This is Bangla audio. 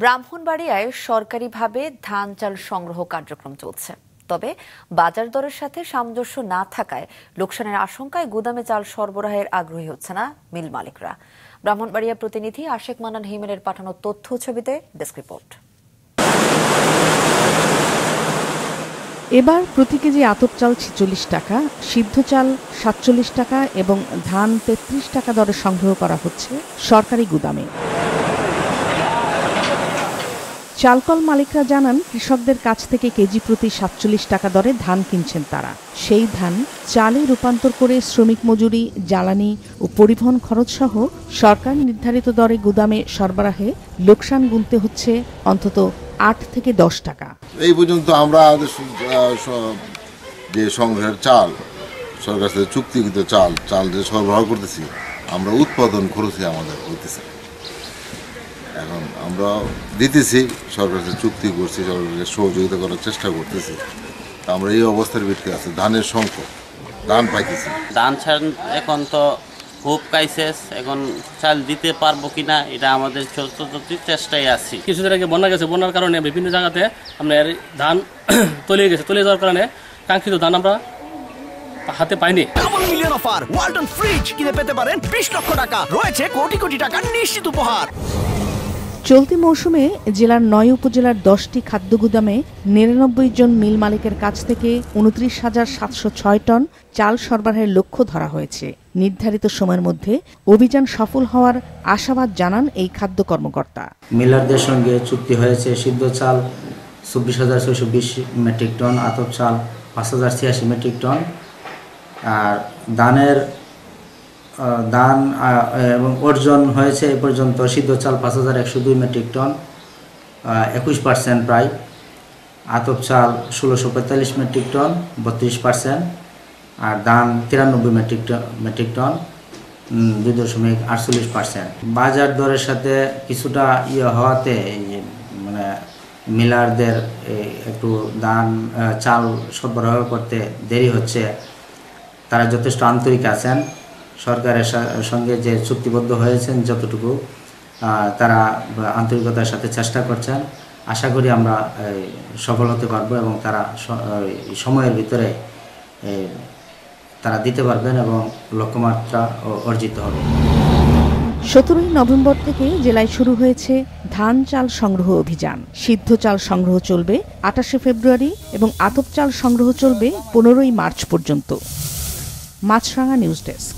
ব্রাহ্মণবাড়িয়ায় সরকারিভাবে ধান চাল সংগ্রহ কার্যক্রম চলছে, তবে বাজার দরের সাথে সামঞ্জস্য না থাকায় লোকসানের আশঙ্কায় গুদামে চাল সরবরাহের আগ্রহী হচ্ছে না মিল মালিকরা। ব্রাহ্মণবাড়িয়া প্রতিনিধি আশেক মান্নান হিমেলের পাঠানো তথ্য ছবিতে ডেস্ক রিপোর্ট। এবার প্রতি কেজি আতপ চাল ৪৬ টাকা, সিদ্ধ চাল ৪৭ টাকা এবং ধান ৩৩ টাকা দরে সংগ্রহ করা হচ্ছে সরকারি গুদামে। চালকল মালিকরা জানান, কৃষকদের কাছ থেকে কেজি প্রতি ৪৭ টাকা দরে ধান কিনছেন তারা। সেই ধান চালে রূপান্তর করে শ্রমিক মজুরি, জ্বালানি ও পরিবহন খরচ সহ সরকার নির্ধারিত দরে গুদামে সরবরাহে লোকসান গুনতে হচ্ছে অন্তত ৮ থেকে ১০ টাকা। এই পর্যন্ত আমরা যে সংগ্রহের চাল, সরকার সাথে চুক্তিকৃত চাল যে সরবরাহ করতেছি, আমরা উৎপাদন খরচে আমাদের হইতেছে। এখন আমরা দিতেছি, সরকারের সাথে চুক্তি করছি, সরকারকে সহযোগিতা করার চেষ্টা করতেছি। আমরা এই অবস্থার ভিত্তি আছে, ধানের সংকট, ধান পাইতেছি। ধান ছাড় এখন তো খুব ক্রাইসিস, এখন চাল দিতে পারবো কিনা এটা আমাদের চলতি চেষ্টায় আছি। কিছুদিন আগে বন্যা গেছে, বন্যার কারণে বিভিন্ন জায়গাতে আপনার ধান তলিয়ে গেছে, তলিয়ে যাওয়ার কারণে কাঙ্ক্ষিত ধান আমরা হাতে পাইনি। মিলিয়ন অফার ওয়ালটন ফ্রিজ কিনে পেতে পারেন ২০ লক্ষ টাকা, রয়েছে কোটি কোটি টাকার নিশ্চিত উপহার। চলতি মৌসুমে জেলার ৯ উপজেলার ১০টি খাদ্য গুদামে ৯৯ জন মিল মালিকের কাছ থেকে ২৯,৭০৬ টন চাল সরবরাহের লক্ষ্য ধরা হয়েছে। নির্ধারিত সময়ের মধ্যে অভিযান সফল হওয়ার আশাবাদ জানান এই খাদ্য কর্মকর্তা। মিলারদের সঙ্গে চুক্তি হয়েছে সিদ্ধ চাল ২৪,৬২০ মেট্রিক টন, আতপ চাল ৫,০৮৬ মেট্রিক টন, আর ধান এবং অর্জন হয়েছে এ পর্যন্ত সিদ্ধ চাল ৫,১০২ মেট্রিক টন, ২১% প্রায়, আতপ চাল ১৬৪৫ মেট্রিক টন ৩২%, আর ধান ৯৩ মেট্রিক টন ২.৪৮%। বাজার দরের সাথে কিছুটা হওয়াতে মানে মিলারদের একটু চাল সরবরাহ করতে দেরি হচ্ছে। তারা যথেষ্ট আন্তরিক আছেন, সরকারের সঙ্গে যে চুক্তিবদ্ধ হয়েছেন যতটুকু তারা আন্তরিকতার সাথে চেষ্টা করছেন। আশা করি আমরা সফল হতে পারবো এবং তারা সময়ের ভিতরে তারা দিতে পারবেন এবং লক্ষ্যমাত্রা অর্জিত হবে। ১৭ই নভেম্বর থেকে জেলায় শুরু হয়েছে ধান চাল সংগ্রহ অভিযান। সিদ্ধ চাল সংগ্রহ চলবে ২৮শে ফেব্রুয়ারি এবং আতপ চাল সংগ্রহ চলবে ১৫ই মার্চ পর্যন্ত। মাছরাঙা নিউজ ডেস্ক।